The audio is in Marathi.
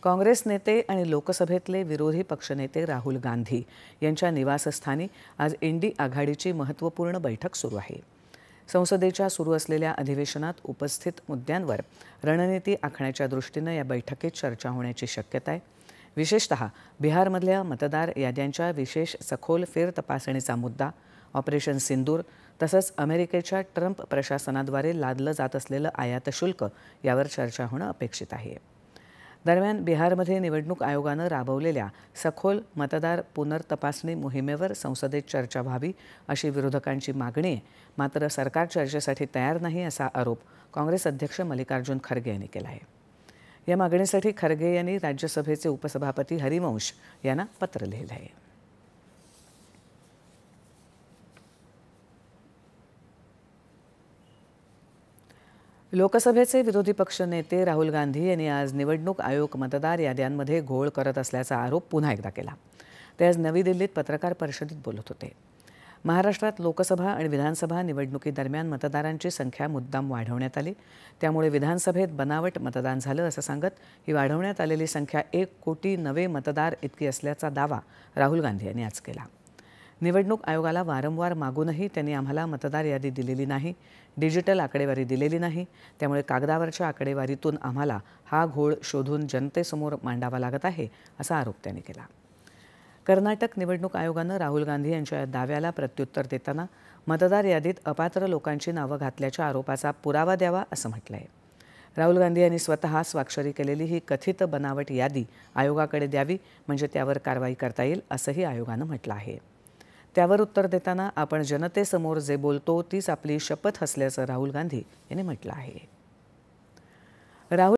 काँग्रेस नेते आणि लोकसभेतले विरोधी पक्षनेते राहुल गांधी यांच्या निवासस्थानी आज इंडी आघाडीची महत्त्वपूर्ण बैठक सुरू आहे। संसदेच्या सुरू असलेल्या अधिवेशनात उपस्थित मुद्द्यांवर रणनीती आखण्याच्या दृष्टीने या बैठकीत चर्चा होण्याची शक्यता आहे। विशेषतः बिहारमधल्या मतदार याद्यांच्या विशेष सखोल फेरतपासणीचा मुद्दा, ऑपरेशन सिंदूर तसंच अमेरिकेच्या ट्रम्प प्रशासनाद्वारे लादलं जात असलेलं आयात शुल्क यावर चर्चा होणं अपेक्षित आहे। दरम्यान बिहारमध्ये निवडणूक आयोगानं राबवलेल्या सखोल मतदार पुनर्तपासणी मोहिमेवर संसदेत चर्चा व्हावी अशी विरोधकांची मागणी आहे। मात्र सरकार चर्चेसाठी तयार नाही असा आरोप काँग्रेस अध्यक्ष मल्लिकार्जुन खरगे यांनी केला आहे। या मागणीसाठी खरगे यांनी राज्यसभेचे उपसभापती हरिवंश यांना पत्र लिहिलं आहे। लोकसभेचे विरोधी पक्षनेते राहुल गांधी यांनी आज निवडणूक आयोग मतदार याद्यांमध्ये घोळ करत असल्याचा आरोप पुन्हा एकदा केला। ते आज नवी दिल्लीत पत्रकार परिषदेत बोलत होते। महाराष्ट्रात लोकसभा आणि विधानसभा निवडणुकीदरम्यान मतदारांची संख्या मुद्दाम वाढवण्यात आली, त्यामुळे विधानसभेत बनावट मतदान झालं असं सांगत ही वाढवण्यात आलेली संख्या 1 कोटी नवे मतदार इतकी असल्याचा दावा राहुल गांधी यांनी आज केला। निवडणूक आयोगाला वारंवार मागूनही त्यांनी आम्हाला मतदार यादी दिलेली नाही, डिजिटल आकडेवारी दिलेली नाही, त्यामुळे कागदावरच्या आकडेवारीतून आम्हाला हा घोळ शोधून जनतेसमोर मांडावा लागत आहे असा आरोप त्यांनी केला। कर्नाटक निवडणूक आयोगानं राहुल गांधी यांच्या दाव्याला प्रत्युत्तर देताना मतदार यादीत अपात्र लोकांची नावं घातल्याच्या आरोपाचा पुरावा द्यावा असं म्हटलं आहे। राहुल गांधी यांनी स्वतः स्वाक्षरी केलेली ही कथित बनावट यादी आयोगाकडे द्यावी, म्हणजे त्यावर कारवाई करता येईल असंही आयोगानं म्हटलं आहे। त्यावर उत्तर देताना आपण जनतेसमोर जे बोलतो तीच आपली शपथ असल्याचं राहुल गांधी यांनी म्हटलं आहे। राहुल